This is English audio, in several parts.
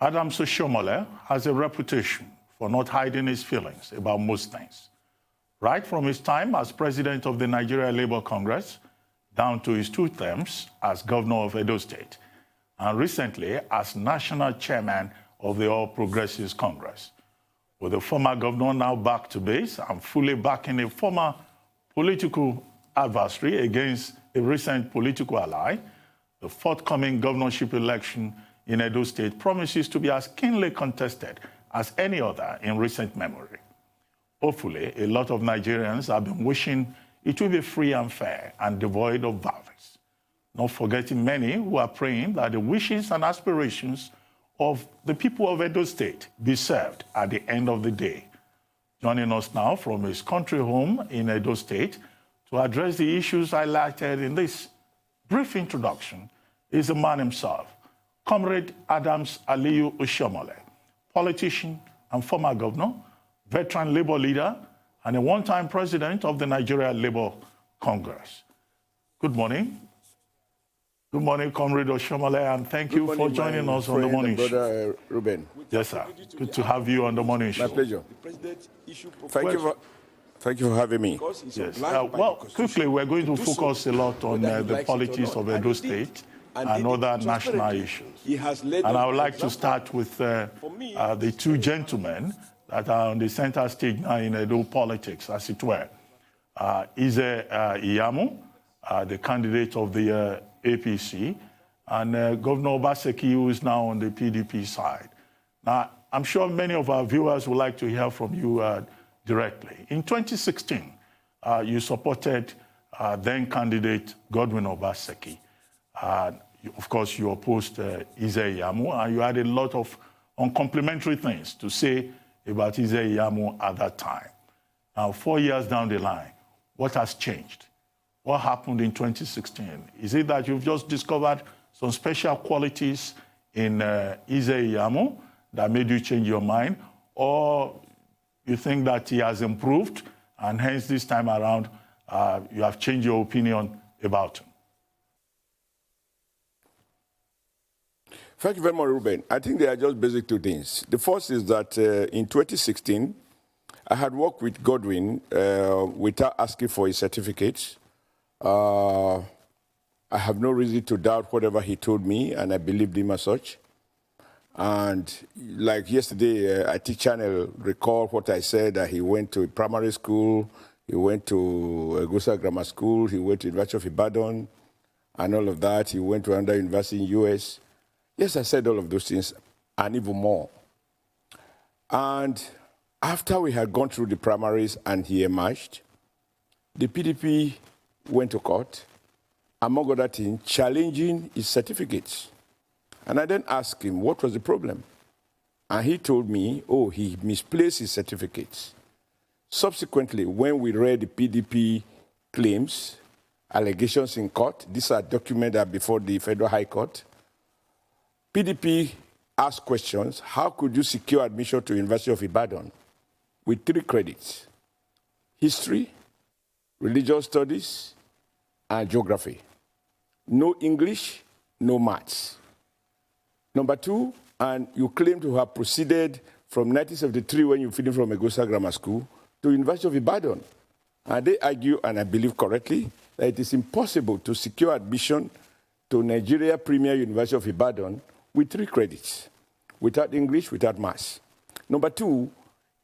Oshiomhole has a reputation for not hiding his feelings about most things, right from his time as president of the Nigeria Labour Congress down to his 2 terms as governor of Edo State, and recently as national chairman of the All Progressives Congress. With the former governor now back to base and fully backing a former political adversary against a recent political ally, the forthcoming governorship election in Edo State promises to be as keenly contested as any other in recent memory. Hopefully, a lot of Nigerians have been wishing it will be free and fair and devoid of violence, not forgetting many who are praying that the wishes and aspirations of the people of Edo State be served at the end of the day. Joining us now from his country home in Edo State to address the issues highlighted in this brief introduction is the man himself, Comrade Oshiomhole, politician and former governor, veteran labor leader, and a one-time president of the Nigeria Labour Congress. Good morning. Good morning, Comrade Oshiomhole, and thank you for joining us on the morning show. Brother Ruben. Yes, sir. Good to have you on the morning show. My pleasure. Thank you for having me. Yes. Well, quickly, we're going to focus a lot on the politics of Edo State and other national issues. And I would like to start with the 2 gentlemen that are on the center stage now in Edo politics, as it were. Ize Iyamu, the candidate of the APC, and Governor Obaseki, who is now on the PDP side. Now, I'm sure many of our viewers would like to hear from you directly. In 2016, you supported then-candidate Godwin Obaseki. Of course, you opposed Ize Iyamu, and you had a lot of uncomplimentary things to say about Ize Iyamu at that time. Now, 4 years down the line, what has changed? What happened in 2016? Is it that you've just discovered some special qualities in Ize Iyamu that made you change your mind? Or you think that he has improved, and hence this time around, you have changed your opinion about him? Thank you very much, Ruben. I think there are just basic 2 things. The first is that in 2016, I had worked with Godwin without asking for his certificates. I have no reason to doubt whatever he told me, and I believed him as such. And like yesterday, IT Channel recalled what I said, that he went to primary school, he went to Egusa Grammar School, he went to University of Ibadan, and all of that. He went to another university in the US. Yes, I said all of those things, and even more. And after we had gone through the primaries and he emerged, the PDP went to court, among other things, challenging his certificates. And I then asked him, what was the problem? And he told me, oh, he misplaced his certificates. Subsequently, when we read the PDP claims, allegations in court, these are documented before the Federal High Court, PDP asked questions, how could you secure admission to University of Ibadan with 3 credits? History, religious studies, and geography. No English, no maths. Number 2, and you claim to have proceeded from 1973 when you finished from Egusa Grammar School to University of Ibadan. And they argue, and I believe correctly, that it is impossible to secure admission to Nigeria Premier University of Ibadan with 3 credits, without English, without maths. Number 2,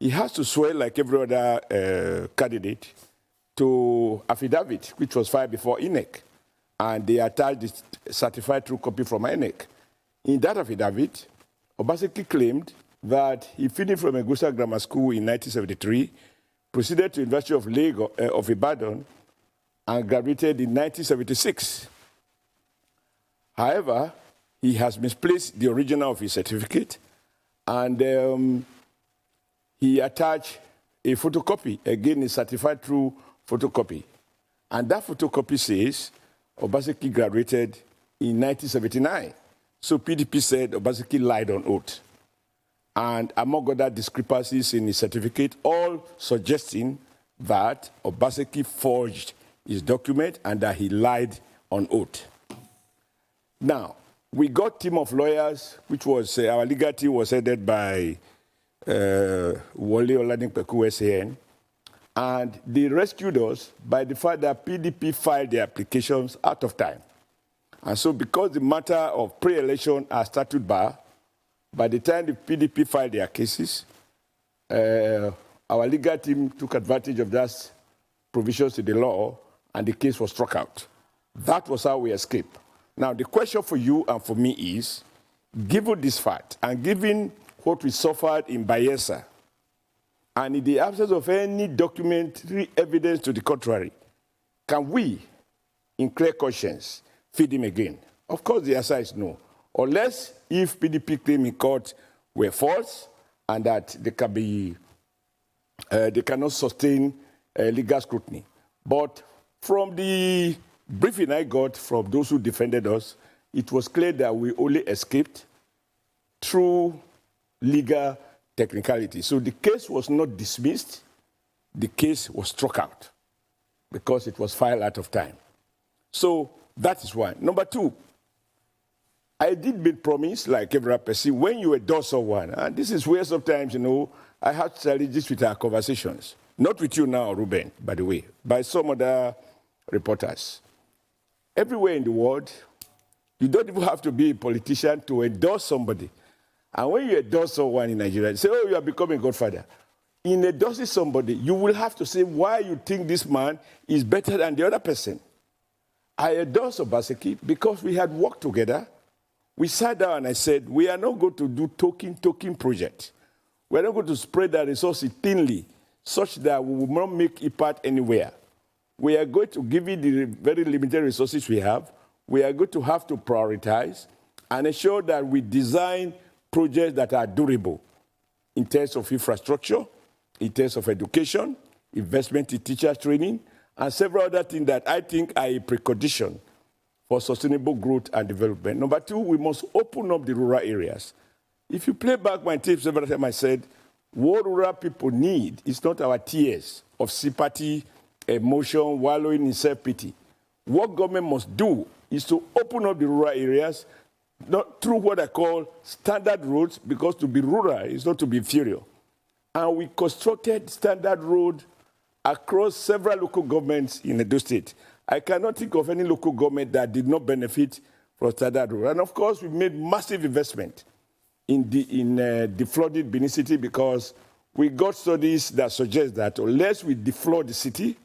he has to swear like every other candidate to affidavit, which was filed before INEC, and they attached the certified true copy from INEC. In that affidavit, Obaseki claimed that he finished from Egusa Grammar School in 1973, proceeded to University of Lagos of Ibadan, and graduated in 1976. However, he has misplaced the original of his certificate, and he attached a photocopy, again a certified true photocopy. And that photocopy says Obaseki graduated in 1979. So PDP said Obaseki lied on oath. And among other discrepancies in his certificate, all suggesting that Obaseki forged his document and that he lied on oath. Now, We got a team of lawyers, which was, our legal team was headed by Wole Oladimpeku SAN, and they rescued us by the fact that PDP filed their applications out of time. And so because the matter of pre-election are statute bar, by the time the PDP filed their cases, our legal team took advantage of that provisions in the law, and the case was struck out. That was how we escaped. Now, the question for you and for me is, given this fact, and given what we suffered in Bayelsa, and in the absence of any documentary evidence to the contrary, can we, in clear conscience, feed him again? Of course, the answer is no. Unless if PDP claim in court were false and that they can be, they cannot sustain legal scrutiny. But from the briefing I got from those who defended us, it was clear that we only escaped through legal technicality. So the case was not dismissed, the case was struck out because it was filed out of time. So that is one. Number two, I did make promise, like every person, when you endorse someone, and this is where sometimes, you know, I had challenges with our conversations. Not with you now, Ruben, by the way, by some other reporters. Everywhere in the world, you don't even have to be a politician to endorse somebody. And when you endorse someone in Nigeria, you say, oh, you are becoming a godfather. In endorsing somebody, you will have to say why you think this man is better than the other person. I endorsed Obaseki because we had worked together. We sat down and I said, we are not going to do token project. We are not going to spread our resources thinly, such that we will not make impact anywhere. We are going to give you the very limited resources we have. We are going to have to prioritize and ensure that we design projects that are durable in terms of infrastructure, in terms of education, investment in teacher training, and several other things that I think are a precondition for sustainable growth and development. Number two, we must open up the rural areas. If you play back my tapes several times, I said, what rural people need is not our tears of sympathy, emotion, wallowing in self-pity. What government must do is to open up the rural areas, not through what I call standard roads, because to be rural is not to be inferior. And we constructed standard road across several local governments in Edo State. I cannot think of any local government that did not benefit from standard road. And of course, we made massive investment in the flooded Benin City because we got studies that suggest that unless we deflood the city,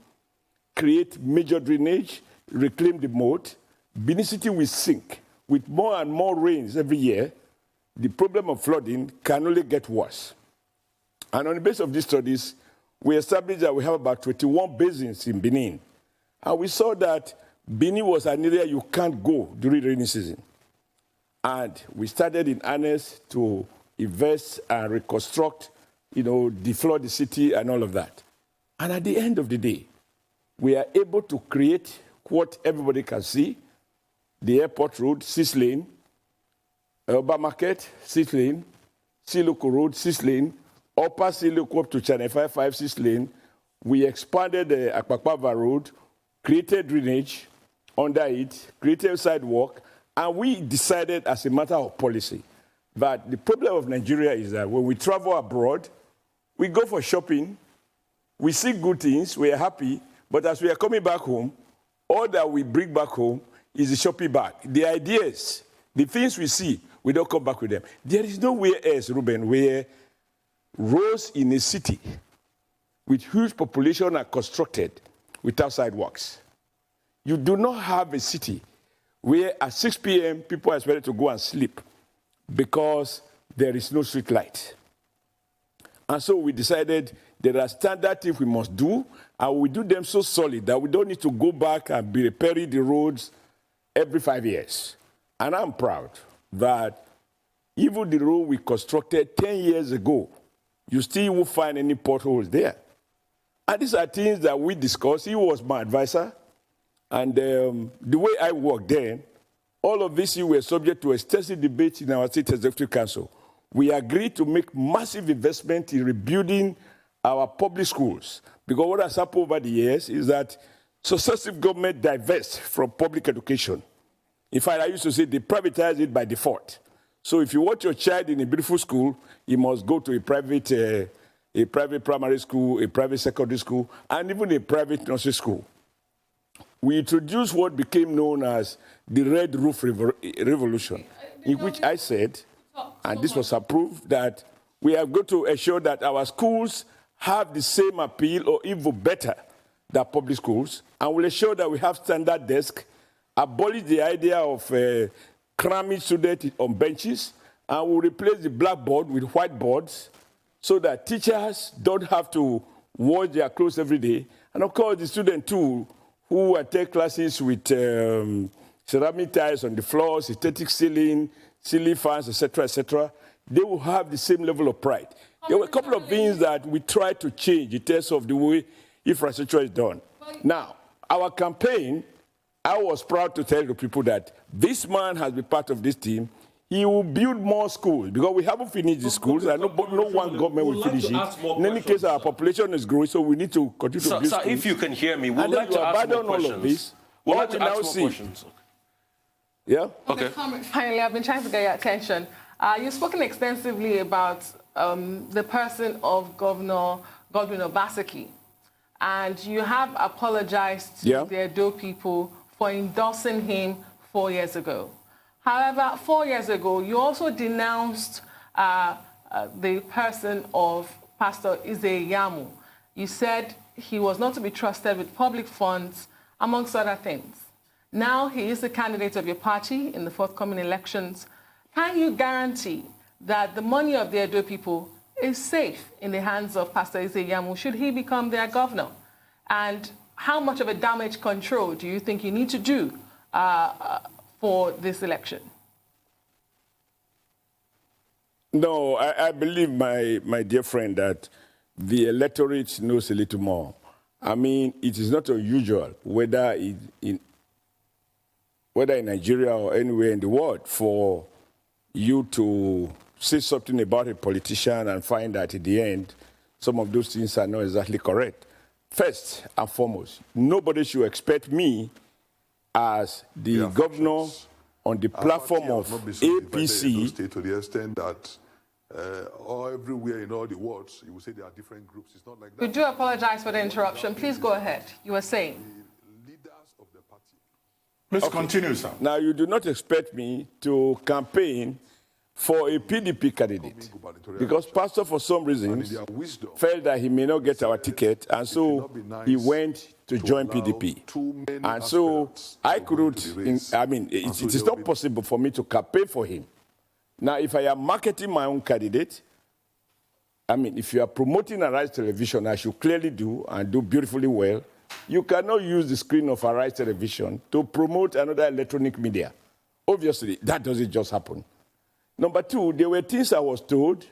create major drainage, reclaim the moat, Benin City will sink. With more and more rains every year, the problem of flooding can only get worse. And on the basis of these studies, we established that we have about 21 basins in Benin. And we saw that Benin was an area you can't go during rainy season. And we started in earnest to invest and reconstruct, you know, deflood the city and all of that. And at the end of the day, we are able to create what everybody can see: the airport road, 6 lane, Urban Market, 6 lane, Siloko Road, 6 lane, Upper Siloko up to Channel 5, 6 lane. We expanded the Akpakpava Road, created drainage under it, created sidewalk, and we decided as a matter of policy that the problem of Nigeria is that when we travel abroad, we go for shopping, we see good things, we are happy, but as we are coming back home, all that we bring back home is the shopping bag. The ideas, the things we see, we don't come back with them. There is nowhere else, Ruben, where roads in a city with huge population are constructed without sidewalks. You do not have a city where at 6 p.m. people are expected to go and sleep because there is no street light. And so we decided there are standard things we must do, and we do them so solid that we don't need to go back and be repairing the roads every 5 years. And I'm proud that even the road we constructed 10 years ago, you still won't find any potholes there. And these are things that we discussed. He was my advisor. And the way I worked then, all of these were subject to extensive debate in our State Executive Council. We agreed to make massive investment in rebuilding our public schools. Because what has happened over the years is that successive government divest from public education. In fact, I used to say they privatize it by default. So if you want your child in a beautiful school, he must go to a private primary school, a private secondary school, and even a private nursery school. We introduced what became known as the Red Roof Revolution, in which I said, and this was approved, that we are going to ensure that our schools have the same appeal or even better than public schools, and we'll ensure that we have standard desks, abolish the idea of cramming students on benches, and we'll replace the blackboard with whiteboards so that teachers don't have to wash their clothes every day. And of course, the students too, who take classes with ceramic tiles on the floor, synthetic ceiling fans, etc., they will have the same level of pride. There were a couple of things that we tried to change in terms of the way infrastructure is done. Now, our campaign, I was proud to tell the people that this man has been part of this team. He will build more schools because we haven't finished the schools. No one government will finish it. In any case, our population is growing, so we need to continue to build schools. If you can hear me, we'd like to ask more questions. We'd like to ask more questions. Yeah? Okay. Finally, I've been trying to get your attention. You've spoken extensively about the person of Governor Obaseki, and you have apologized to the Edo people for endorsing him 4 years ago. However, 4 years ago, you also denounced the person of Pastor Ize-Iyamu. You said he was not to be trusted with public funds, amongst other things. Now he is the candidate of your party in the forthcoming elections. Can you guarantee that the money of the Edo people is safe in the hands of Pastor Ize-Iyamu should he become their governor? And how much of a damage control do you think you need to do for this election? No, I believe, my dear friend, that the electorate knows a little more. I mean, it is not unusual, whether in Nigeria or anywhere in the world, for you to say something about a politician and find that at the end, some of those things are not exactly correct. First and foremost, nobody should expect me as the governor on the platform of APC. To the extent that everywhere in all the world, you will say there are different groups. It's not like that. We do apologize for the interruption. Please go ahead. You were saying. The leaders of the party. Please continue, sir. Now, you do not expect me to campaign for a PDP candidate, because Pastor, for some reasons, felt that he may not get our ticket, and so he went to join PDP. And so I couldn't, it is not possible for me to campaign for him. Now, if I am marketing my own candidate, if you are promoting Arise Television, I should clearly do and do beautifully well. You cannot use the screen of Arise Television to promote another electronic media. Obviously, that doesn't just happen. Number two, there were things I was told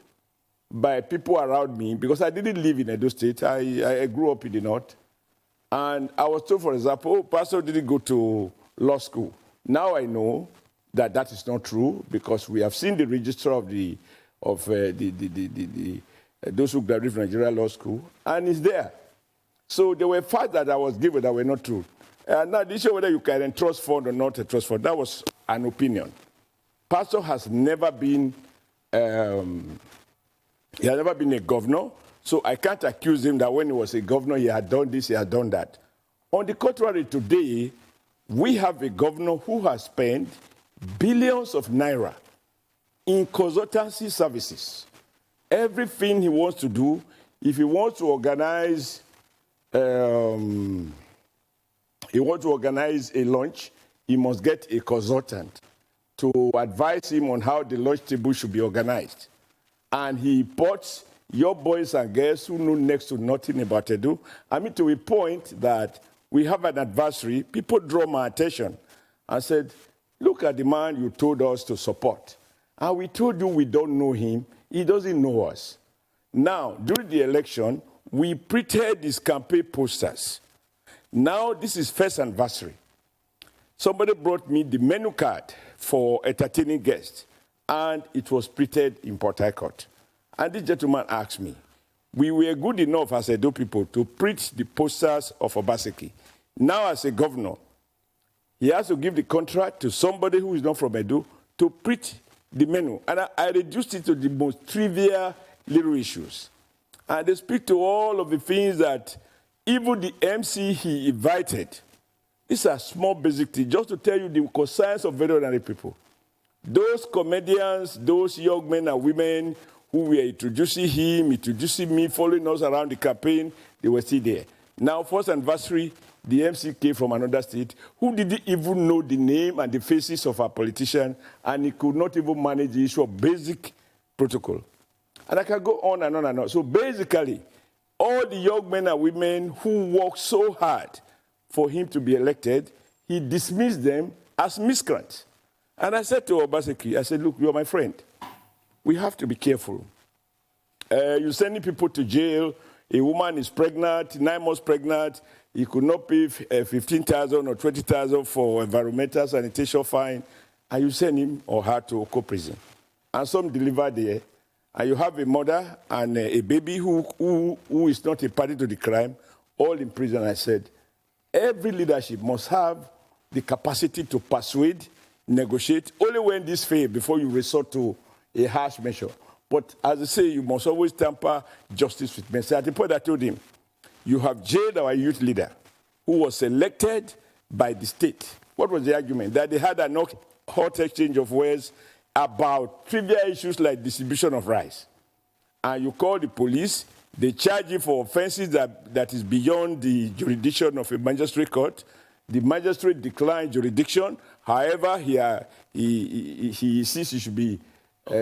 by people around me, because I didn't live in Edo State. I grew up in the north. And I was told, for example, Pastor didn't go to law school. Now I know that that is not true, because we have seen the register of those who graduated from Nigeria Law School, and it's there. So there were facts that I was given that were not true. Now, the issue whether you can entrust fund or not entrust fund, that was an opinion. Pastor has never been, he has never been a governor, so I can't accuse him that when he was a governor, he had done this, he had done that. On the contrary, today, we have a governor who has spent billions of naira in consultancy services. Everything he wants to do, if he wants to organize, a lunch, he must get a consultant to advise him on how the lunch table should be organized. And he puts your boys and girls who know next to nothing about Edo. To a point that we have an adversary, people draw my attention and said, look at the man you told us to support. And we told you we don't know him. He doesn't know us. Now, during the election, we printed these campaign posters. Now, this is first anniversary. Somebody brought me the menu card for entertaining guests, and it was printed in Port Harcourt. And this gentleman asked me, we were good enough as Edo people to print the posters of Obaseki. Now, as a governor, he has to give the contract to somebody who is not from Edo to print the menu. And I reduced it to the most trivial little issues. And they speak to all of the things that even the MC he invited. These are small basic things, just to tell you the concerns of very ordinary people. Those comedians, those young men and women who were introducing him, introducing me, following us around the campaign, they were still there. Now, first anniversary, the MC came from another state who didn't even know the name and the faces of our politician, and he could not even manage the issue of basic protocol. And I can go on and on and on. So basically, all the young men and women who worked so hard for him to be elected, he dismissed them as miscreants. And I said to Obaseki, I said, look, you're my friend. We have to be careful. You're sending people to jail. A woman is pregnant, 9 months pregnant. He could not pay 15,000 or 20,000 for environmental sanitation fine. And you send him or her to Oko prison. And some deliver there. And you have a mother and a baby who is not a party to the crime, all in prison. I said, every leadership must have the capacity to persuade, negotiate, only when this fails before you resort to a harsh measure. But as I say, you must always temper justice with mercy. At the point I told him, you have jailed our youth leader who was elected by the state. What was the argument? That they had a hot exchange of words about trivial issues like distribution of rice. And you call the police, they charge you for offenses that is beyond the jurisdiction of a magistrate court. The magistrate declined jurisdiction. However, he insists he should be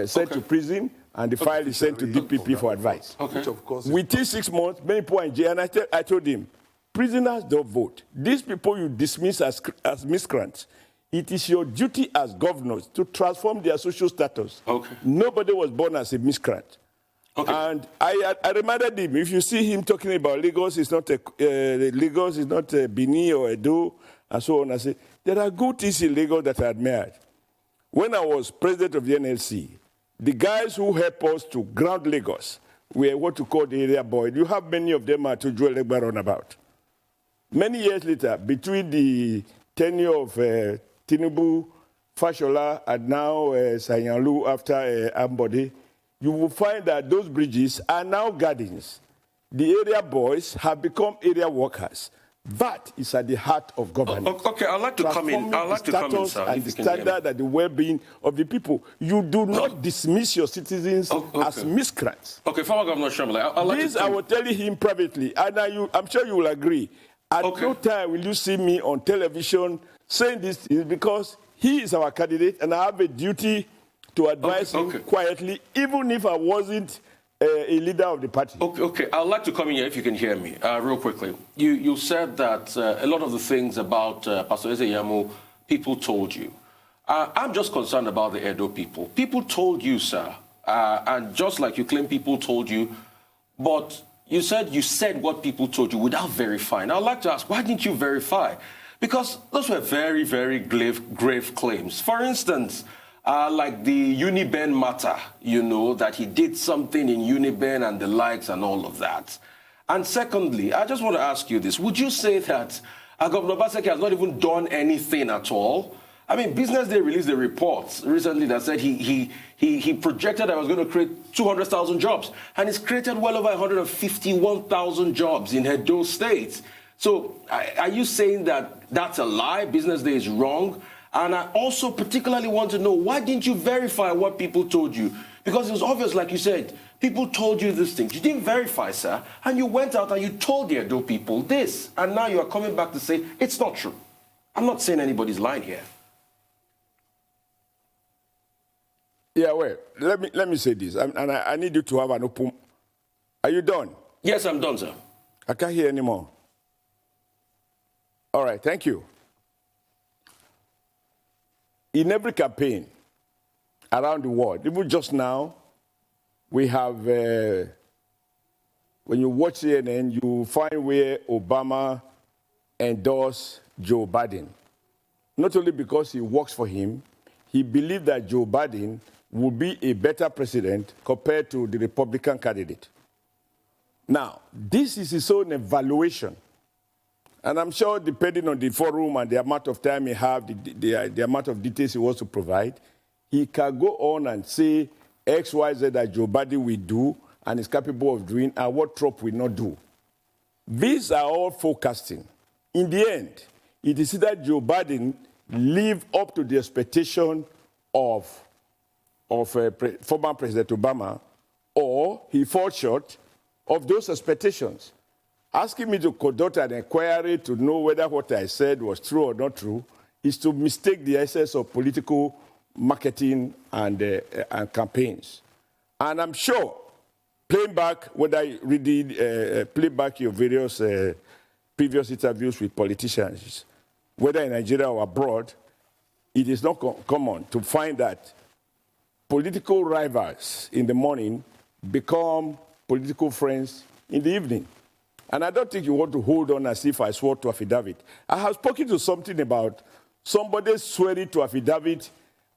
sent to prison, and the file is sent to DPP for advice. Which of course within 6 months, many people are in jail, and I told him, prisoners don't vote. These people you dismiss as miscreants, it is your duty as governors to transform their social status. Okay. Nobody was born as a miscreant. Okay. And I reminded him, if you see him talking about Lagos is not Benin or Edo, and so on, I say, there are good things in Lagos that I admired. When I was president of the NLC, the guys who helped us to ground Lagos were what you call the area boys. You have many of them at Joel Legbaron about. Many years later, between the tenure of Tinubu, Fashola, and now Sanyanlu after Ambode, you will find that those bridges are now gardens. The area boys have become area workers. That is at the heart of governance. Okay, I'd like to come in. I'd like to come in, sir. And the standard and the well-being of the people. You do not dismiss your citizens as miscreants. Okay, former Governor Oshiomhole, I'd like I was telling him privately, and I'm sure you will agree. At no time will you see me on television saying this is because he is our candidate, and I have a duty to advise him quietly, even if I wasn't a leader of the party. Okay, I'd like to come in here if you can hear me, real quickly. You said that a lot of the things about Pastor Eze-Iyamu, people told you. I'm just concerned about the Edo people. People told you, sir, and just like you claim people told you, but you said what people told you without verifying. I'd like to ask, why didn't you verify? Because those were very, very grave claims. For instance, like the Uniben matter, that he did something in Uniben and the likes and all of that. And secondly, I just want to ask you this. Would you say that Governor Obaseki has not even done anything at all? I mean, Business Day released a report recently that said he projected that he was going to create 200,000 jobs. And he's created well over 151,000 jobs in Edo State. So are you saying that that's a lie? Business Day is wrong? And I also particularly want to know, why didn't you verify what people told you? Because it was obvious, like you said, people told you these things. You didn't verify, sir, and you went out and you told the Edo people this. And now you are coming back to say, it's not true. I'm not saying anybody's lying here. Yeah, well, let me say this, and I need you to have an open... Are you done? Yes, I'm done, sir. I can't hear anymore. All right, thank you. In every campaign around the world, even just now, we have, when you watch CNN, you find where Obama endorsed Joe Biden. Not only because he works for him, he believed that Joe Biden would be a better president compared to the Republican candidate. Now, this is his own evaluation And I'm sure, depending on the forum and the amount of time he have, the amount of details he wants to provide, he can go on and say X, Y, Z that Joe Biden will do and is capable of doing, and what Trump will not do. These are all forecasting. In the end, it is either Joe Biden live up to the expectation of former President Obama, or he falls short of those expectations. Asking me to conduct an inquiry to know whether what I said was true or not true is to mistake the essence of political marketing and campaigns. And I'm sure, playing back, when I play back your various previous interviews with politicians, whether in Nigeria or abroad, it is not common to find that political rivals in the morning become political friends in the evening. And I don't think you want to hold on as if I swore to affidavit. I have spoken to something about somebody swearing to affidavit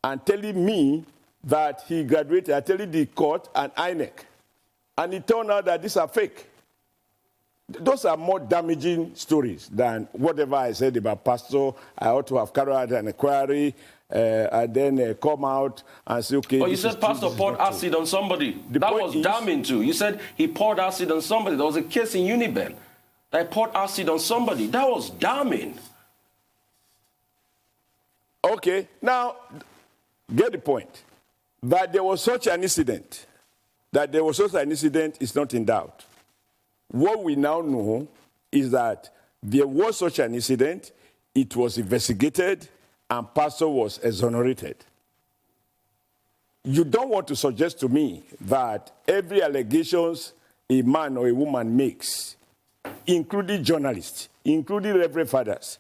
and telling me that he graduated, I telling the court and INEC. And it turned out that these are fake. Those are more damaging stories than whatever I said about Pastor. I ought to have carried out an inquiry and then come out and say, okay. Oh, you said Pastor poured acid on somebody. That was damning too. You said he poured acid on somebody. There was a case in Uniben that poured acid on somebody. That was damning. Okay, now get the point. That there was such an incident, is not in doubt. What we now know is that there was such an incident, it was investigated, and Pastor was exonerated. You don't want to suggest to me that every allegations a man or a woman makes, including journalists, including Reverend Fathers,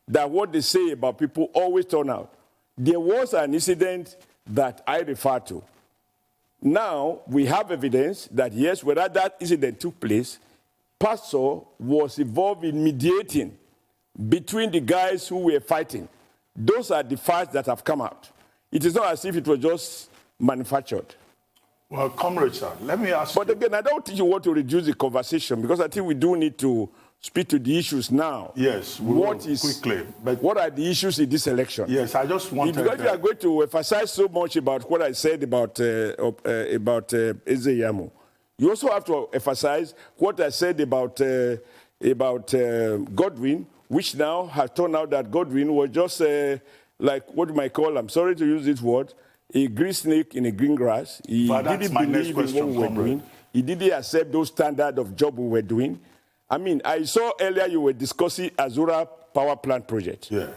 that what they say about people always turn out. There was an incident that I refer to. Now, we have evidence that, yes, whether that incident took place, Pastor was involved in mediating between the guys who were fighting. Those are the facts that have come out. It is not as if it was just manufactured. Well, comrade, sir, let me ask But again, I don't think you want to reduce the conversation because I think we do need to speak to the issues now. Yes, we will quickly. But what are the issues in this election? Yes, I just wanted... Because you are going to emphasize so much about what I said about Eze Yamu, you also have to emphasize what I said about Godwin, which now has turned out that Godwin was just like what you might call, I'm sorry to use this word, a green snake in a green grass. He didn't believe in what we were doing. He didn't accept those standards of job we were doing. I mean, I saw earlier you were discussing Azura Power Plant project. Yes.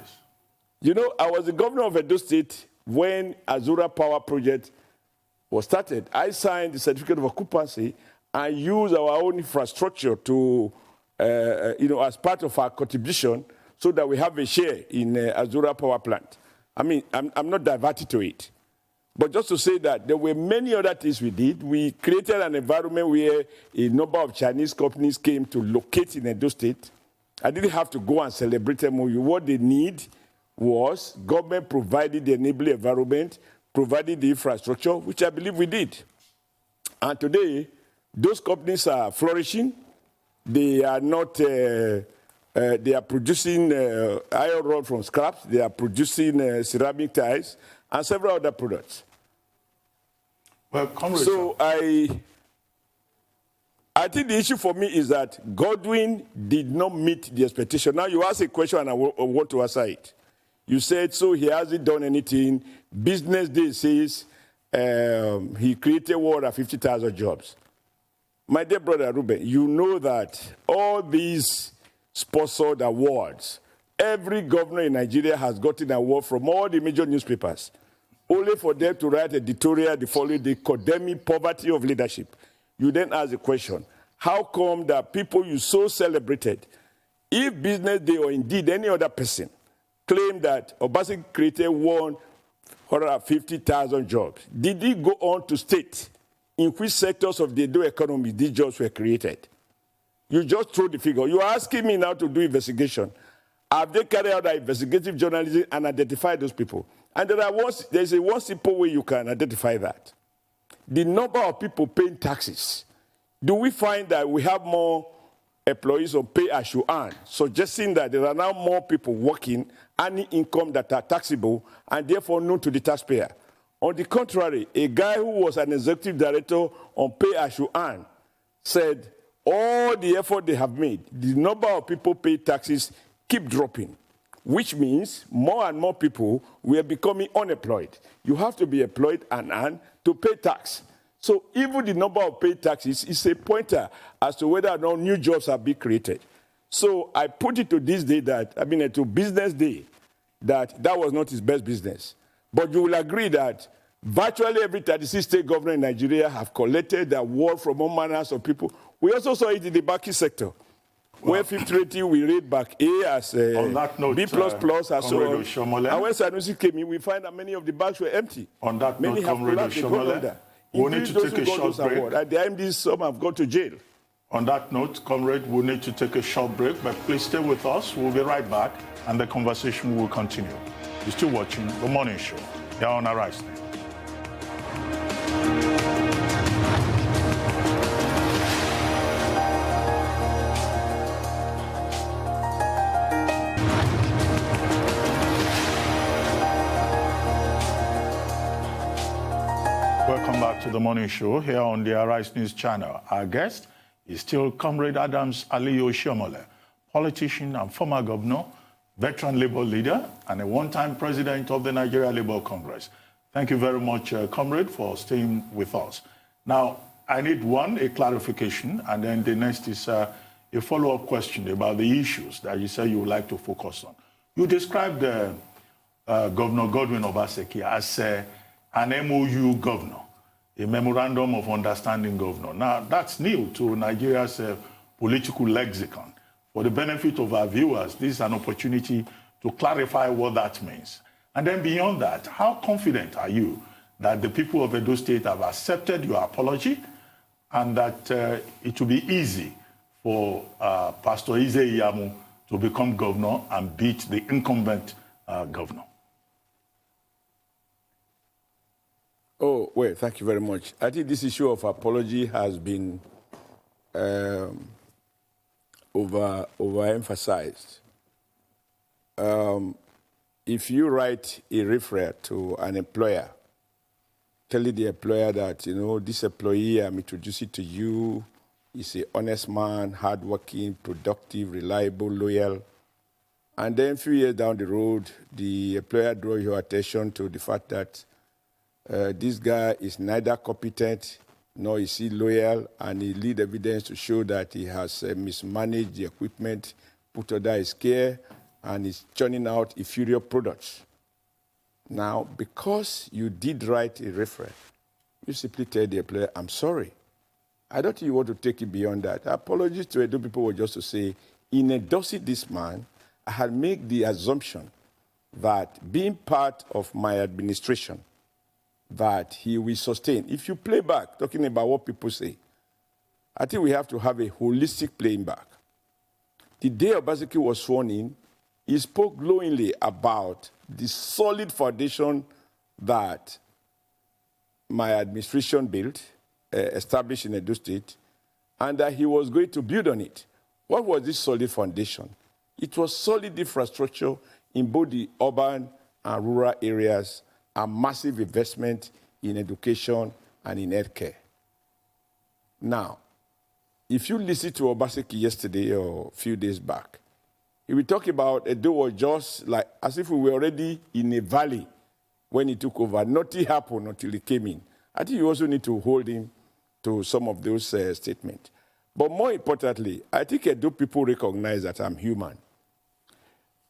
You know, I was the governor of Edo State when Azura Power Project was started. I signed the certificate of occupancy and used our own infrastructure to, as part of our contribution so that we have a share in Azura Power Plant. I mean, I'm not diverted to it. But just to say that there were many other things we did. We created an environment where a number of Chinese companies came to locate in Edo State. I didn't have to go and celebrate them. What they need was government provided the enabling environment, provided the infrastructure, which I believe we did. And today, those companies are flourishing. They are not, they are producing iron rod from scraps. They are producing ceramic tiles and several other products. Well, comrade, so I think the issue for me is that Godwin did not meet the expectation. Now you ask a question and I want to answer it. You said, so he hasn't done anything. Business Day says he created 150,000 jobs. My dear brother Ruben, you know that all these sponsored awards, every governor in Nigeria has gotten an award from all the major newspapers, only for them to write editorial the following day condemning poverty of leadership. You then ask the question, how come that people you so celebrated, if Business Day or indeed any other person claim that Obasanjo created 150,000 jobs, did he go on to state in which sectors of the Edo economy these jobs were created? You just throw the figure. You are asking me now to do investigation. Have they carried out investigative journalism and identified those people? And there's a one simple way you can identify that. The number of people paying taxes. Do we find that we have more employees on pay as you earn, suggesting that there are now more people working, earning income that are taxable and therefore known to the taxpayer. On the contrary, a guy who was an executive director on pay as you earn said all the effort they have made, the number of people pay taxes keep dropping, which means more and more people were becoming unemployed. You have to be employed and earn to pay tax. So even the number of paid taxes is a pointer as to whether or not new jobs are being created. So I put it to this day that, to business day, that was not his best business. But you will agree that virtually every 36 state governor in Nigeria have collected the award from all manners of people. We also saw it in the banking sector, where 50 rating we rate back A as on that note, B++ and so on. Oshiomhole, And when Sanusi came in, we find that many of the banks were empty. On that many note, have Comrade collapsed, Oshiomhole, we need to take a short break. At the MDs, some have gone to jail. On that note, Comrade, we need to take a short break, but please stay with us. We'll be right back, and the conversation will continue. You're still watching The Morning Show here on Arise. Welcome back to The Morning Show here on the Arise News channel. Our guest is still Comrade Adams Ali Oshiomhole, politician and former governor, veteran labor leader, and a one-time president of the Nigeria Labour Congress. Thank you very much, Comrade, for staying with us. Now, I need a clarification, and then the next is a follow-up question about the issues that you say you would like to focus on. You described Governor Godwin Obaseki as an MOU governor, a Memorandum of Understanding governor. Now, that's new to Nigeria's political lexicon. For the benefit of our viewers, this is an opportunity to clarify what that means. And then beyond that, how confident are you that the people of Edo State have accepted your apology and that it will be easy for Pastor Eze Iyamu to become governor and beat the incumbent governor? Oh, well, thank you very much. I think this issue of apology has been overemphasized. If you write a referral to an employer, telling the employer that, this employee, I'm introducing to you, is an honest man, hardworking, productive, reliable, loyal, and then a few years down the road, the employer draws your attention to the fact that this guy is neither competent nor is he loyal, and he lead evidence to show that he has mismanaged the equipment put under his care and is churning out inferior products. Now, because you did write a referral, you simply tell the employer, I'm sorry. I don't think you want to take it beyond that. Apologies to Edo people were just to say, in endorsing this man, I had made the assumption that being part of my administration, that he will sustain. If you play back, talking about what people say, I think we have to have a holistic playing back. The day Obaseki was sworn in, he spoke glowingly about the solid foundation that my administration built, established in Edo State, and that he was going to build on it. What was this solid foundation? It was solid infrastructure in both the urban and rural areas, and massive investment in education and in healthcare. Now, if you listen to Obaseki yesterday or a few days back, he will talk about Edo was just like as if we were already in a valley when he took over. Nothing happened until he came in. I think you also need to hold him to some of those statements. But more importantly, I think Edo people recognize that I'm human.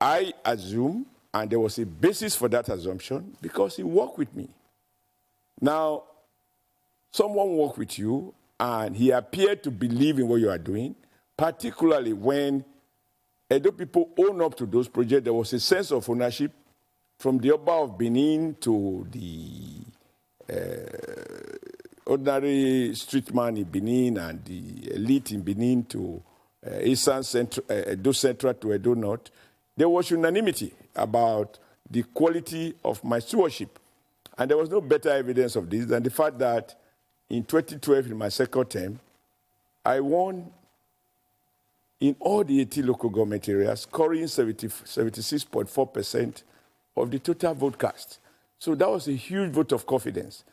I assume, and there was a basis for that assumption, because he worked with me. Now, someone worked with you, and he appeared to believe in what you are doing, particularly when Edo people own up to those projects. There was a sense of ownership from the Oba of Benin to the ordinary street man in Benin and the elite in Benin to Eastern Central, Edo Central to Edo North. There was unanimity about the quality of my stewardship. And there was no better evidence of this than the fact that in 2012, in my second term, I won in all the 80 local government areas, scoring 76.4% of the total vote cast. So that was a huge vote of confidence.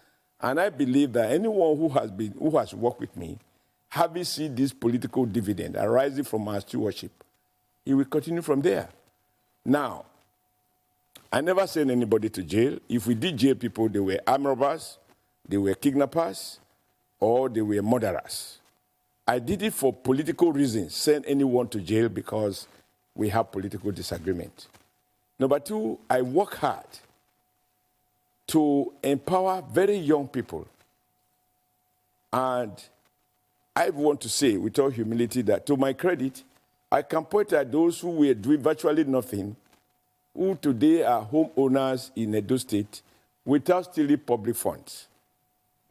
And I believe that anyone who has worked with me, having seen this political dividend arising from our stewardship, he will continue from there. Now, I never sent anybody to jail. If we did jail people, they were armed robbers, they were kidnappers, or they were murderers. I did it for political reasons, send anyone to jail because we have political disagreement. Number two, I work hard to empower very young people. And I want to say, with all humility, that to my credit, I can point at those who were doing virtually nothing, who today are homeowners in Edo State without stealing public funds.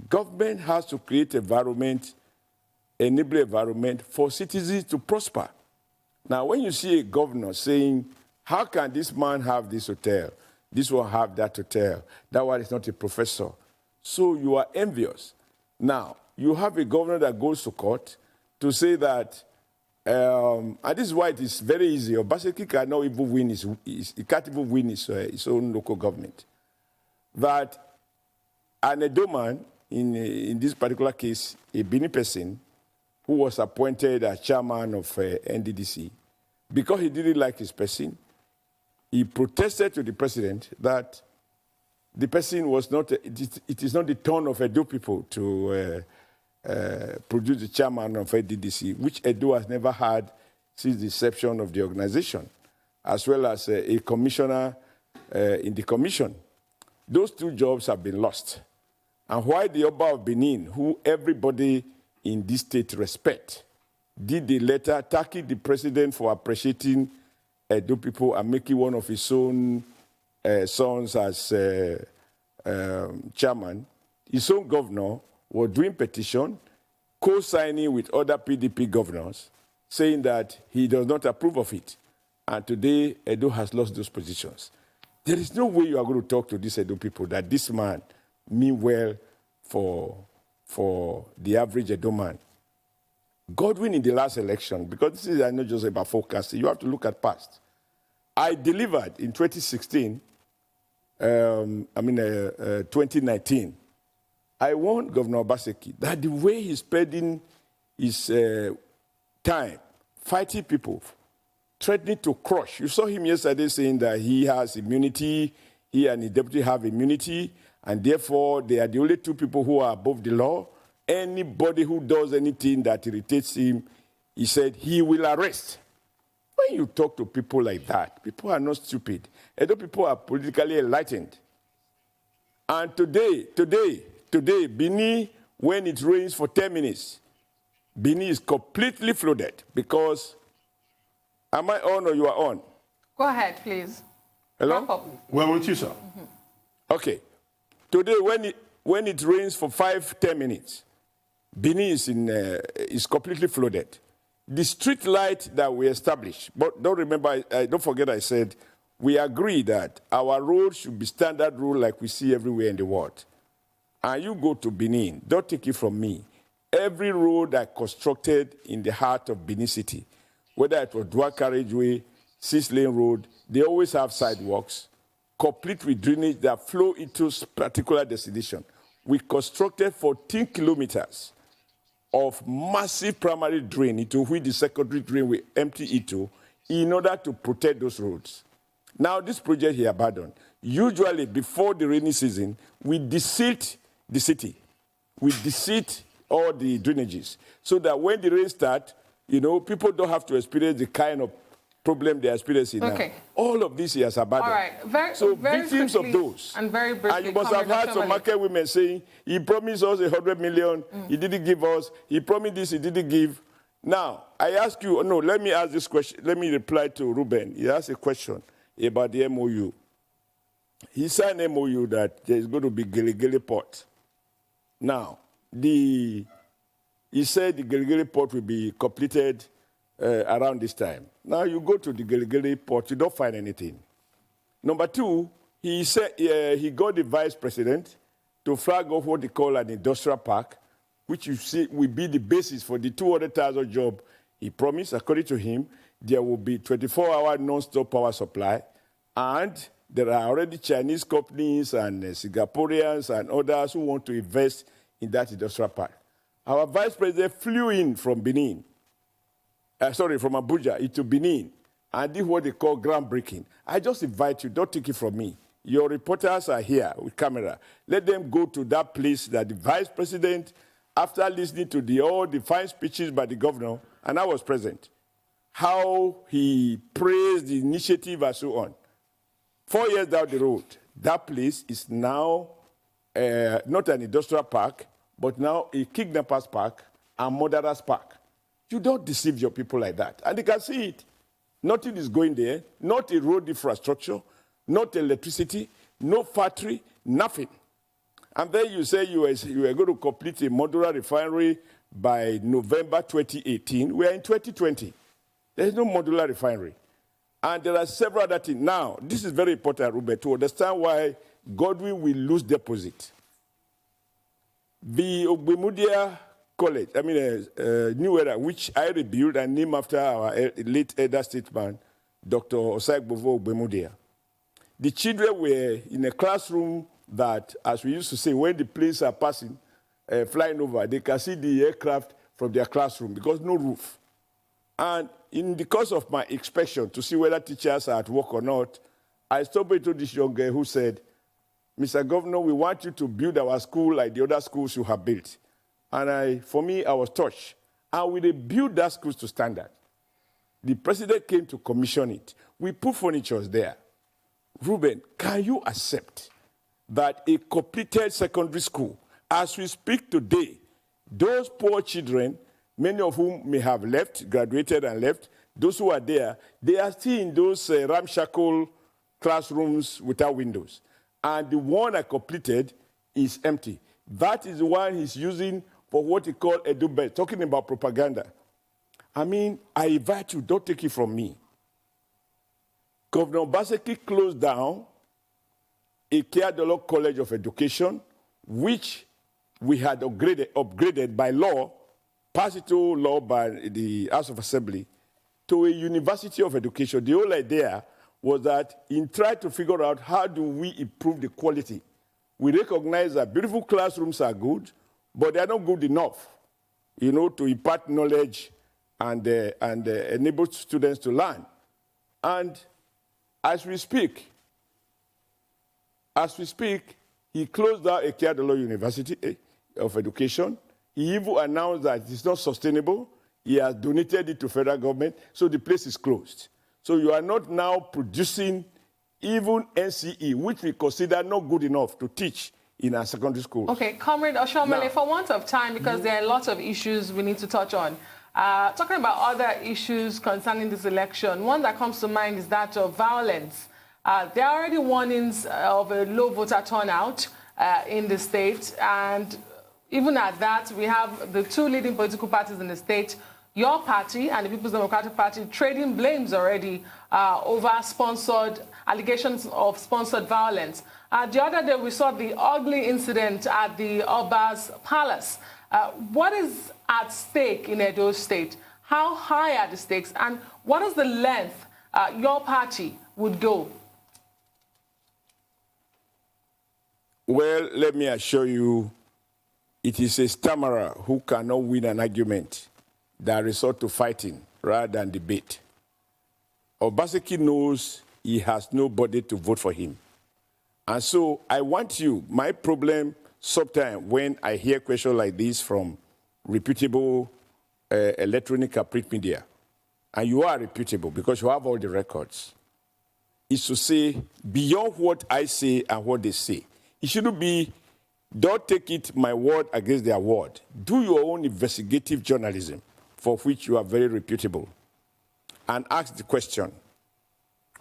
Government has to create environment, enable environment for citizens to prosper. Now, when you see a governor saying, how can this man have this hotel, this one have that hotel, that one is not a professor, so you are envious. Now, you have a governor that goes to court to say that, and this is why it is very easy. Obaseki cannot even win he can't even win his own local government. That an Edo man, in this particular case, a Benin person, who was appointed as chairman of NDDC, because he didn't like his person, he protested to the president that the person was not, it is not the turn of Edo people to produce the chairman of NDDC, which Edo has never had since the inception of the organization, as well as a commissioner in the commission. Those two jobs have been lost. And why the Oba of Benin, who everybody in this state respect, did the letter thanking the president for appreciating Edo people and making one of his own sons as chairman, his own governor was doing petition, co-signing with other PDP governors, saying that he does not approve of it. And today, Edo has lost those positions. There is no way you are going to talk to these Edo people that this man mean well for the average Edo man. Godwin in the last election, because this is not just about forecasting, you have to look at past. I delivered in 2016, 2019, I warned Governor Obaseki that the way he's spending his time fighting people, threatening to crush. You saw him yesterday saying that he has immunity, he and his deputy have immunity, and therefore they are the only two people who are above the law. Anybody who does anything that irritates him, he said he will arrest. When you talk to people like that, people are not stupid. Edo people are politically enlightened. And today, Bini, when it rains for 10 minutes, Bini is completely flooded because, am I on or you are on? Go ahead, please. Hello? Well, with you, sir. Mm-hmm. Okay. Today, when it rains for 5-10 minutes, Bini is completely flooded. The street light that we established, but don't forget I said, we agree that our road should be standard road like we see everywhere in the world. And you go to Benin, don't take it from me. Every road I constructed in the heart of Benin City, whether it was dual carriageway, 6-lane road, they always have sidewalks, complete with drainage that flow into particular destination. We constructed 14 kilometers of massive primary drain into which the secondary drain will empty into in order to protect those roads. Now, this project he abandoned. Usually, before the rainy season, we desilt the city. We desilt all the drainages so that when the rain starts, people don't have to experience the kind of problem they are experiencing now. All of this he has abandoned. All right. So victims of those. And very briefly, and you must have heard some market women saying, he promised us 100 million, he didn't give us, he promised this, he didn't give. Now, I ask you, let me ask this question, let me reply to Ruben. He asked a question about the MOU. He signed an MOU that there is going to be Gelegele Port. Now, he said the Gelegele Port will be completed around this time. Now you go to the Gelegele Port, you don't find anything. Number two, he said he got the vice president to flag off what they call an industrial park, which you see will be the basis for the 200,000 jobs He promised, according to him, there will be 24-hour non-stop power supply, and there are already Chinese companies and Singaporeans and others who want to invest in that industrial park. Our vice president flew in from Benin, from Abuja into Benin, and did what they call groundbreaking. I just invite you, don't take it from me. Your reporters are here with camera. Let them go to that place that the vice president, after listening to all the fine speeches by the governor, and I was present, how he praised the initiative and so on. 4 years down the road, that place is now not an industrial park, but now a kidnappers park and murderers park. You don't deceive your people like that. And they can see it. Nothing is going there, not a road infrastructure, not electricity, no factory, nothing. And then you say you were going to complete a modular refinery by November 2018. We are in 2020. There is no modular refinery. And there are several other things. Now, this is very important, Ruben, to understand why Godwin will lose deposit. The Ogbemudia College, New Era, which I rebuilt and named after our late elder statesman, Dr. Osai-Gbovo Ogbemudia. The children were in a classroom that, as we used to say, when the planes are passing, flying over, they can see the aircraft from their classroom because no roof. And in the course of my inspection to see whether teachers are at work or not, I stopped into this young girl who said, Mr. Governor, we want you to build our school like the other schools you have built. And for me, I was touched. And we built that school to standard. The president came to commission it. We put furniture there. Ruben, can you accept that a completed secondary school, as we speak today, those poor children, many of whom may have left, graduated and left, those who are there, they are still in those ramshackle classrooms without windows. And the one I completed is empty. That is the one he's using for what he called edubet, talking about propaganda. I invite you, don't take it from me. Governor Obaseki closed down a Keadolo College of Education, which we had upgraded by law, passed into law by the House of Assembly, to a University of Education. The whole idea was that in trying to figure out how do we improve the quality, we recognize that beautiful classrooms are good, but they are not good enough, to impart knowledge and enable students to learn. And as we speak, he closed down a Keadolo University of Education. He even announced that it's not sustainable. He has donated it to federal government, so the place is closed. So you are not now producing even NCE, which we consider not good enough to teach in our secondary schools. Okay, Comrade Oshiomhole, for want of time, because there are lots of issues we need to touch on. Talking about other issues concerning this election, one that comes to mind is that of violence. There are already warnings of a low voter turnout in the state, and even at that, we have the two leading political parties in the state, your party and the People's Democratic Party, trading blames already over allegations of sponsored violence. The other day, we saw the ugly incident at the Oba's Palace. What is at stake in Edo State? How high are the stakes? And what is the length your party would go? Well, let me assure you, it is a stammerer who cannot win an argument that resort to fighting rather than debate. Obaseki knows he has nobody to vote for him. And so I want you, my problem sometimes when I hear questions like this from reputable electronic and print media, and you are reputable because you have all the records, is to say, beyond what I say and what they say, it shouldn't be, don't take it my word against their word. Do your own investigative journalism, for which you are very reputable, and ask the question,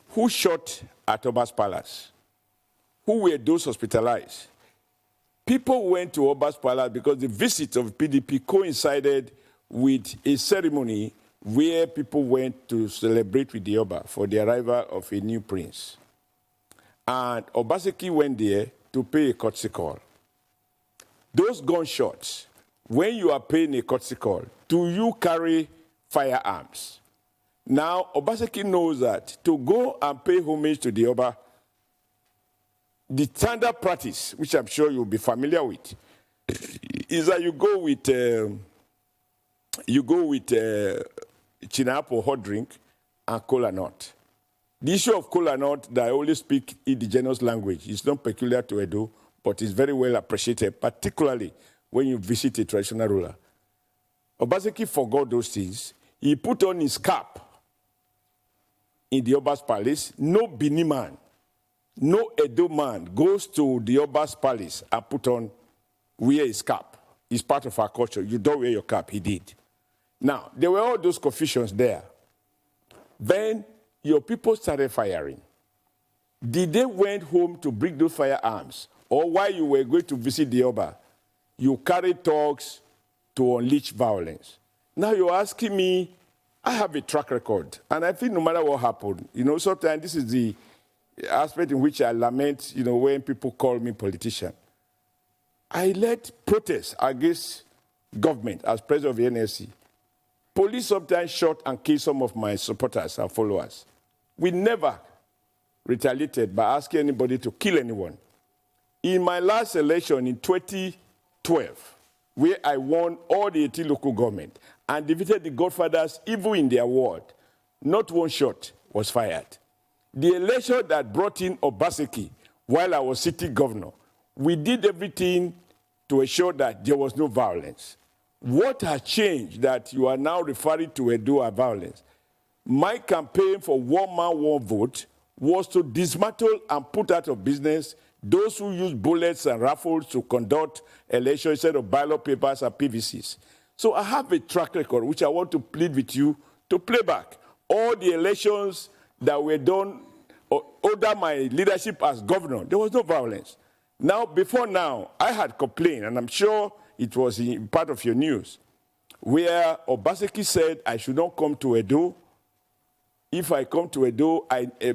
who shot at Oba's Palace? Who were those hospitalized? People went to Oba's Palace because the visit of PDP coincided with a ceremony where people went to celebrate with the Oba for the arrival of a new prince. And Obaseki went there to pay a courtesy call. Those gunshots, when you are paying a courtesy call, do you carry firearms. Now, Obaseki knows that to go and pay homage to the Oba, the standard practice, which I'm sure you'll be familiar with, is that you go with chinap or hot drink and kola nut. The issue of kola nut that I only speak indigenous language is not peculiar to Edo, but is very well appreciated, particularly when you visit a traditional ruler. Obaseki forgot those things. He put on his cap in the Oba's palace. No Bini man, no Edo man goes to the Oba's palace and wear his cap. It's part of our culture. You don't wear your cap. He did. Now, there were all those confusions there. Then your people started firing. Did they went home to bring those firearms? Or while you were going to visit the Oba, you carried talks to unleash violence? Now you're asking me, I have a track record. And I think no matter what happened, sometimes this is the aspect in which I lament, when people call me politician. I led protests against government as president of the NSC. Police sometimes shot and killed some of my supporters and followers. We never retaliated by asking anybody to kill anyone. In my last election in 2012, where I won all the 18 local government and defeated the godfathers even in their ward, not one shot was fired. The election that brought in Obaseki while I was city governor, we did everything to ensure that there was no violence. What has changed that you are now referring to Edo as violence? My campaign for one man, one vote was to dismantle and put out of business those who use bullets and rifles to conduct elections instead of ballot papers and PVCs. So I have a track record which I want to plead with you to play back. All the elections that were done under my leadership as governor, there was no violence. Now, before now, I had complained, and I'm sure it was in part of your news, where Obaseki said I should not come to Edo. If I come to Edo,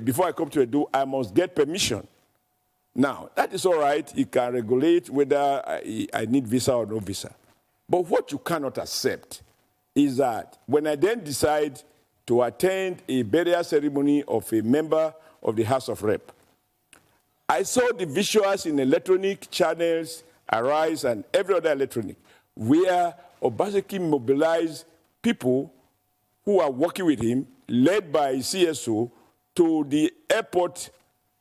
before I come to Edo, I must get permission. Now, that is all right. It can regulate whether I need visa or no visa. But what you cannot accept is that when I then decide to attend a burial ceremony of a member of the House of Rep, I saw the visuals in electronic channels, Arise, and every other electronic, where Obaseki mobilized people who are working with him, led by CSO, to the airport,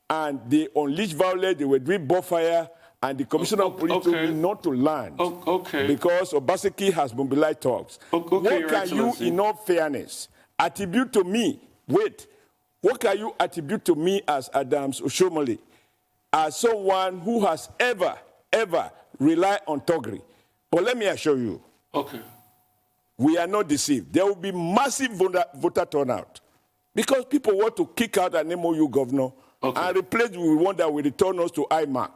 and they unleashed violence. They were doing bonfire, and the commissioner of police told me not to land because Obaseki has mobilized talks. What can you, in all fairness, attribute to me? Wait, what can you attribute to me as Adams Oshiomhole, as someone who has ever relied on thuggery? But let me assure you, we are not deceived. There will be massive voter turnout because people want to kick out an MOU governor and replace with one that will return us to IMAC.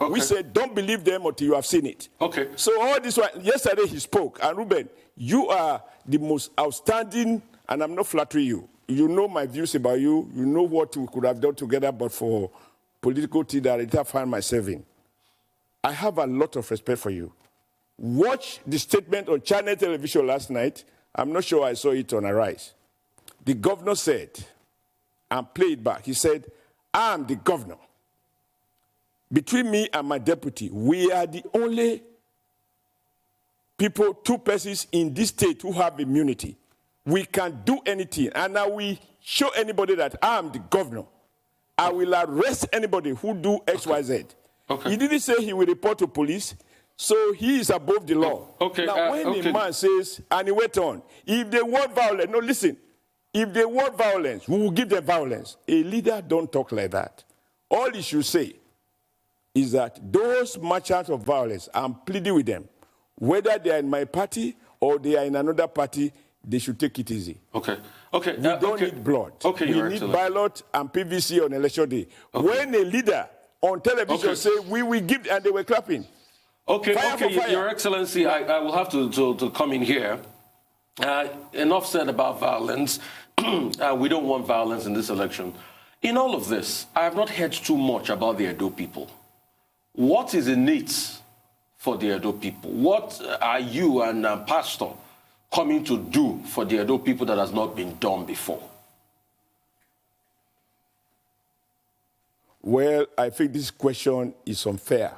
We said, don't believe them until you have seen it. So all this one, yesterday he spoke, and Ruben, you are the most outstanding, and I'm not flattering you. You know my views about you. You know what we could have done together, but for political tea that I didn't find myself in. I have a lot of respect for you. Watch the statement on Channel Television last night. I'm not sure I saw it on Arise. The governor said, and play it back, he said, I'm the governor. Between me and my deputy, we are the only people, two persons in this state who have immunity. We can do anything. And now we show anybody that I'm the governor. I will arrest anybody who do X, Y, Z. He didn't say he will report to police, so he is above the law. Now, when a man says, and he went on, if they want violence, no, listen, if they want violence, we will give them violence. A leader don't talk like that. All he should say is that those merchants of violence, I'm pleading with them, whether they are in my party or they are in another party, they should take it easy. We don't need blood. We need ballot and PVC on election day. When a leader on television say, we will give, and they were clapping. Fire. Your Excellency, I will have to come in here. Enough said about violence. We don't want violence in this election. In all of this, I have not heard too much about the Edo people. What is in it for the Edo people? What are you and Pastor coming to do for the Edo people that has not been done before? Well, I think this question is unfair.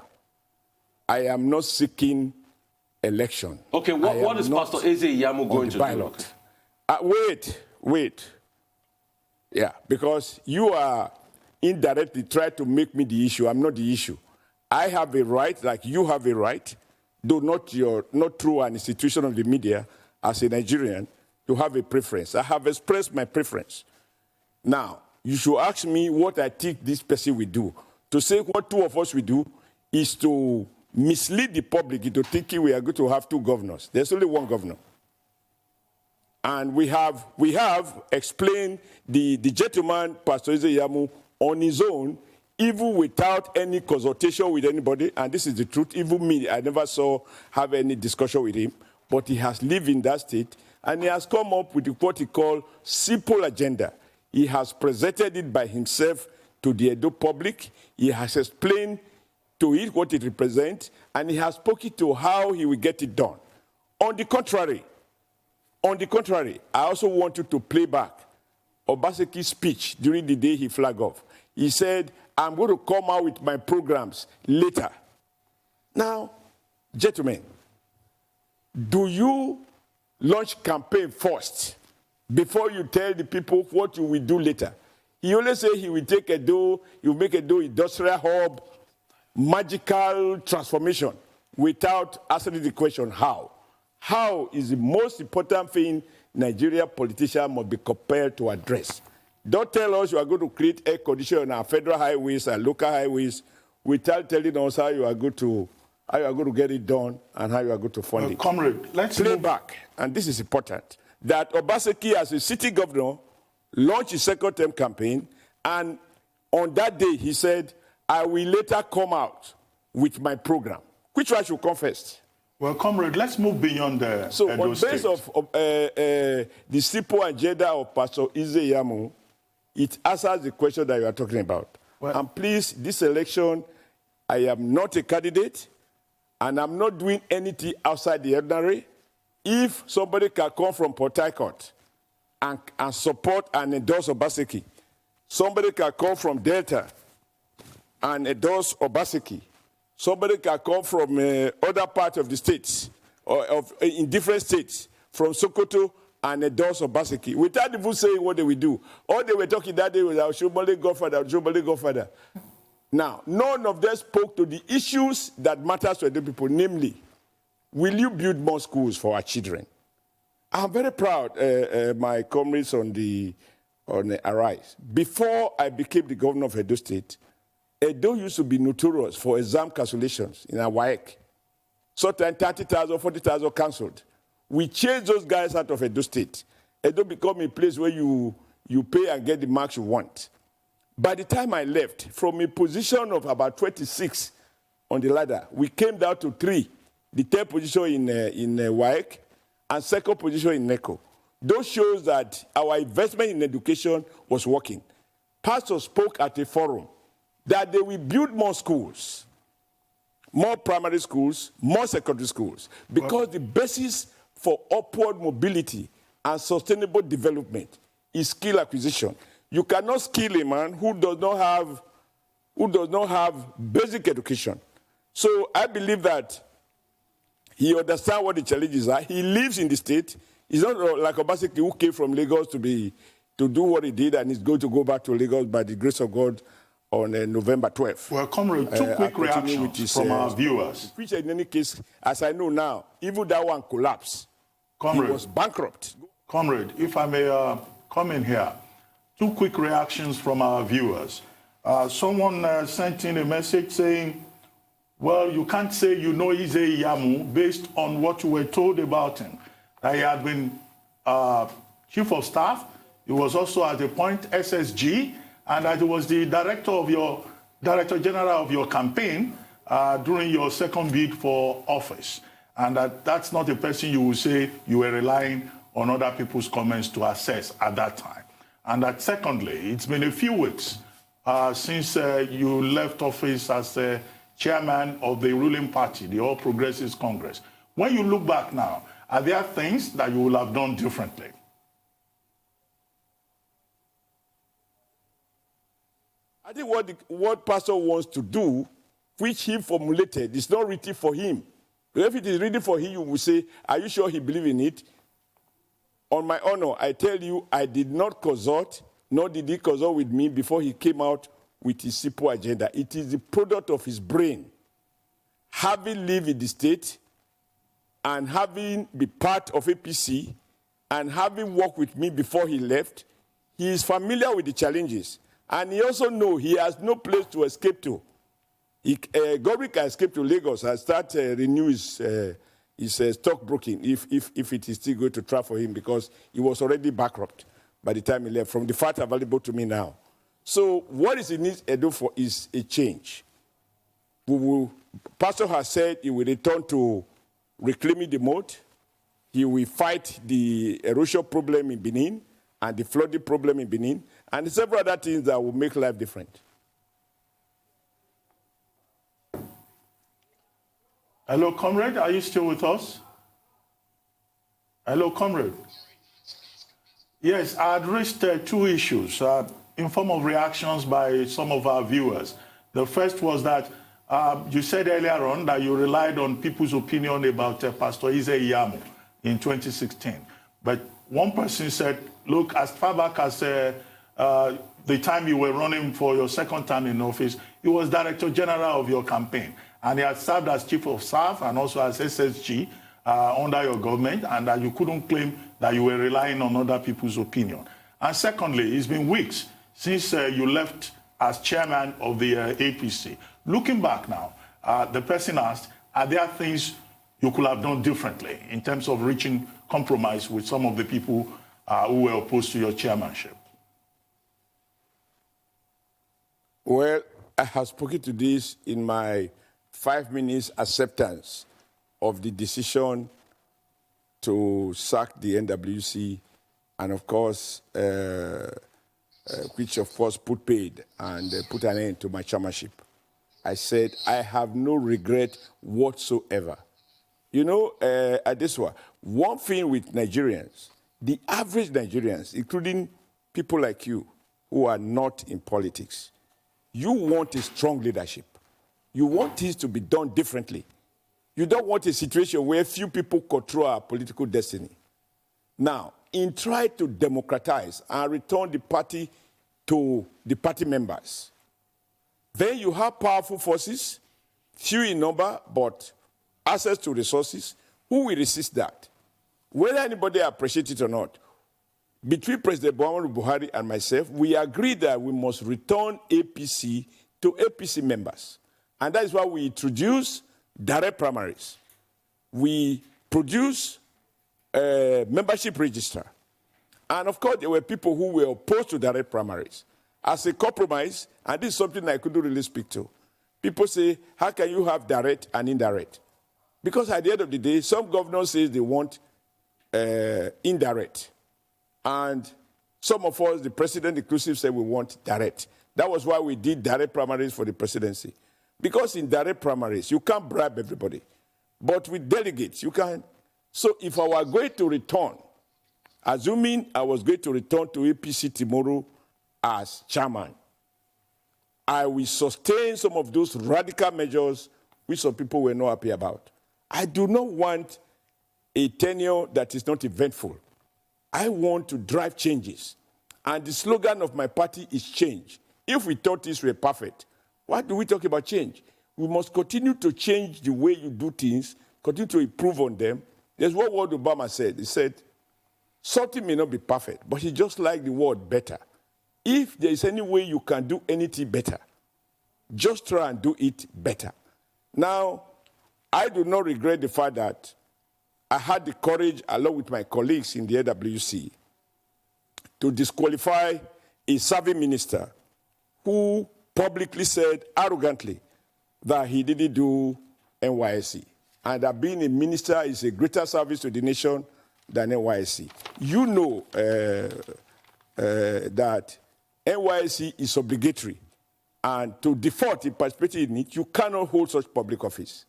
I am not seeking election. Okay, what is Pastor Eze Iyamu going to do? Wait. Yeah, because you are indirectly trying to make me the issue. I'm not the issue. I have a right, like you have a right, though not through an institution of the media, as a Nigerian, to have a preference. I have expressed my preference. Now, you should ask me what I think this person will do. To say what two of us will do is to mislead the public into thinking we are going to have two governors. There's only one governor. And we have explained the gentleman, Pastor Eze Iyamu, on his own, even without any consultation with anybody, and this is the truth, even me, I never saw have any discussion with him, but he has lived in that state, and he has come up with what he called simple agenda. He has presented it by himself to the Edo public. He has explained to it what it represents, and he has spoken to how he will get it done. On the contrary, I also want you to play back Obaseki's speech during the day he flagged off. He said, I'm going to come out with my programs later. Now, gentlemen, do you launch campaign first before you tell the people what you will do later? He only said he will take Edo, he will make Edo industrial hub, magical transformation, without asking the question, how? How is the most important thing Nigeria politicians must be compelled to address. Don't tell us you are going to create air conditioning on our federal highways and local highways without telling us how you are going to get it done and how you are going to fund it. Comrade, let's play back, and this is important, that Obaseki, as a city governor, launched his second-term campaign, and on that day he said, I will later come out with my program. Which one should come first? Well, comrade, let's move beyond the So on the basis of the simple agenda of Pastor Eze Iyamu, it answers the question that you are talking about. Well, and please, this election, I am not a candidate, and I'm not doing anything outside the ordinary. If somebody can come from Port Harcourt and support and endorse Obaseki, somebody can come from Delta and endorse Obaseki, somebody can come from other parts of the states, or in different states, from Sokoto and endorse Obaseki, without even saying what they will do. All they were talking that day was Oshiomhole Godfather. Now, none of them spoke to the issues that matters to the people, namely, will you build more schools for our children? I'm very proud, my comrades on Arise. Before I became the governor of Edo State, Edo used to be notorious for exam cancellations in our WAEC. Sometimes 30,000, 40,000 cancelled. We changed those guys out of Edo State. Edo became a place where you pay and get the marks you want. By the time I left, from a position of about 26 on the ladder, we came down to 3. The third position in WAEC and second position in NECO. Those shows that our investment in education was working. Pastors spoke at a forum that they will build more schools, more primary schools, more secondary schools, because the basis for upward mobility and sustainable development is skill acquisition. You cannot skill a man who does not have basic education. So I believe that he understands what the challenges are. He lives in the state. He's not like Obaseki, who came from Lagos to do what he did, and he's going to go back to Lagos by the grace of God on November 12th. Well, comrade, two quick reactions from our viewers. Which, in any case, as I know now, even that one collapsed. Comrade, he was bankrupt. Comrade, if I may come in here, two quick reactions from our viewers. Someone sent in a message saying, well, you can't say you know Eze Iyamu based on what you were told about him. That he had been chief of staff. He was also at a point SSG, and that he was the director general of your campaign during your second bid for office. And that's not a person you will say you were relying on other people's comments to assess at that time. And that secondly, it's been a few weeks since you left office as chairman of the ruling party, the All Progressives Congress. When you look back now, Are there things that you will have done differently? I think what Pastor wants to do, which he formulated, is not written for him. If it is written for him, you will say, are you sure he believes in it? On my honor, I tell you, I did not consult, nor did he consult with me before he came out with his simple agenda. It is the product of his brain. Having lived in the state, and having been part of APC, and having worked with me before he left, he is familiar with the challenges. And he also knows he has no place to escape to. Government can escape to Lagos and start renew his stockbroking if it is still going to try for him, because he was already bankrupt by the time he left, from the fact available to me now. So what is in need Edo for is a change. Pastor has said he will return to reclaiming the moat. He will fight the erosion problem in Benin and the flooding problem in Benin, and several other things that will make life different. Hello, comrade. Are you still with us? Hello, comrade. Yes, I had raised two issues in form of reactions by some of our viewers. The first was that you said earlier on that you relied on people's opinion about Pastor Iyamu in 2016. But one person said, look, as far back as the time you were running for your second term in office, he was Director General of your campaign. And he had served as Chief of Staff and also as SSG under your government, and that you couldn't claim that you were relying on other people's opinion. And secondly, it's been weeks since you left as chairman of the APC. Looking back now, the person asked, are there things you could have done differently in terms of reaching compromise with some of the people who were opposed to your chairmanship? Well, I have spoken to this in my 5 minutes acceptance of the decision to sack the NWC, and of course, which of course put paid and put an end to my chairmanship. I said, I have no regret whatsoever. You know, Adeswa, one thing with Nigerians, the average Nigerians, including people like you who are not in politics, you want a strong leadership. You want things to be done differently. You don't want a situation where few people control our political destiny. Now, in trying to democratize and return the party to the party members, then you have powerful forces, few in number, but access to resources. Who will resist that? Whether anybody appreciates it or not, between President Buhari and myself, we agreed that we must return APC to APC members. And that is why we introduced direct primaries. We produced a membership register. And of course, there were people who were opposed to direct primaries. As a compromise, and this is something I couldn't really speak to, people say, how can you have direct and indirect? Because at the end of the day, some governors say they want indirect. And some of us, the president inclusive, said we want direct. That was why we did direct primaries for the presidency. Because in direct primaries, you can't bribe everybody. But with delegates, you can. So if I were going to return, assuming I was going to return to APC tomorrow as chairman, I will sustain some of those radical measures which some people were not happy about. I do not want a tenure that is not eventful. I want to drive changes. And the slogan of my party is change. If we thought this were perfect, why do we talk about change? We must continue to change the way you do things, continue to improve on them. There's what Obama said. He said, something may not be perfect, but he just liked the word better. If there is any way you can do anything better, just try and do it better. Now, I do not regret the fact that I had the courage, along with my colleagues in the AWC, to disqualify a serving minister who publicly said arrogantly that he didn't do NYSC, and that being a minister is a greater service to the nation than NYSC. You know that NYSC is obligatory, and to default in participating in it, you cannot hold such public office.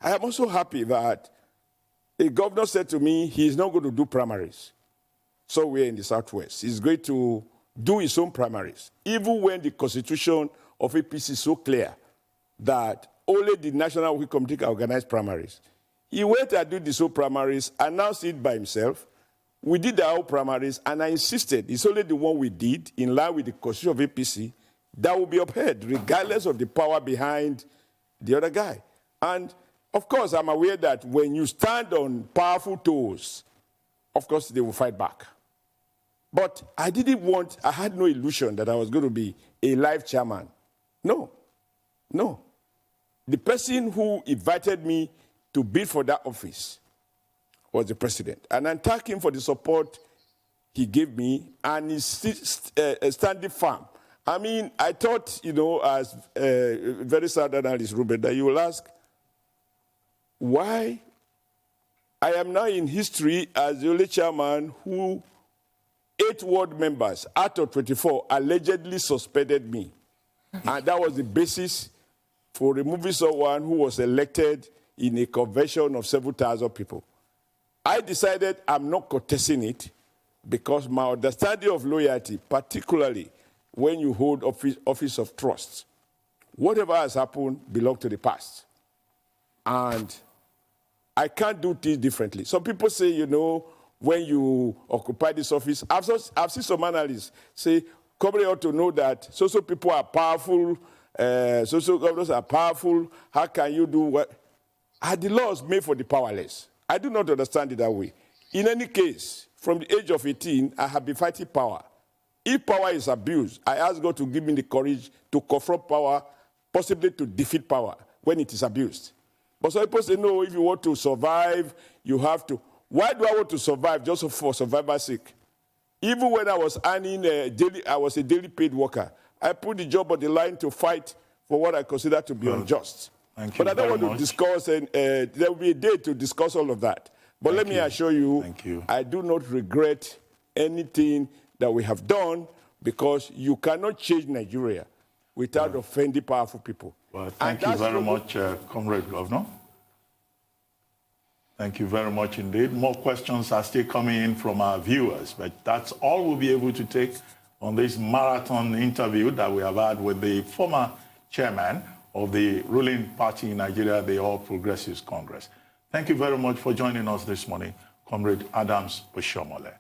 I am also happy that a governor said to me he's not going to do primaries. So we're in the Southwest. He's going to do his own primaries, even when the constitution of APC is so clear that only the National Working Committee can organize primaries. He went and did his own primaries, announced it by himself. We did our own primaries, and I insisted it's only the one we did in line with the constitution of APC that will be upheld, regardless of the power behind the other guy. And, of course, I'm aware that when you stand on powerful toes, of course, they will fight back. But I had no illusion that I was going to be a live chairman. No. No. The person who invited me to bid for that office was the president. And I thank him for the support he gave me, and he's standing firm. I mean, I thought, as a very sad analyst, Ruben, that you will ask, why I am now in history as the only chairman who 8 ward members out of 24 allegedly suspended me. And that was the basis for removing someone who was elected in a convention of several thousand people. I decided I'm not contesting it because my understanding of loyalty, particularly when you hold office of trust, whatever has happened belongs to the past. And I can't do things differently. Some people say, when you occupy this office, I've seen some analysts say, Comrade ought to know that social people are powerful, social governors are powerful, how can you do what? Are the laws made for the powerless? I do not understand it that way. In any case, from the age of 18, I have been fighting power. If power is abused, I ask God to give me the courage to confront power, possibly to defeat power when it is abused. But some people say, no, if you want to survive, you have to. Why do I want to survive just for survivor's sake? Even when I was earning I was a daily paid worker. I put the job on the line to fight for what I consider to be unjust. Thank you. But I don't want to discuss, and there will be a day to discuss all of that. But let me assure you, I do not regret anything that we have done, because you cannot change Nigeria without offending powerful people. Well, thank you very much, Comrade Governor. Thank you very much indeed. More questions are still coming in from our viewers, but that's all we'll be able to take on this marathon interview that we have had with the former chairman of the ruling party in Nigeria, the All Progressives Congress. Thank you very much for joining us this morning, Comrade Adams Oshiomhole.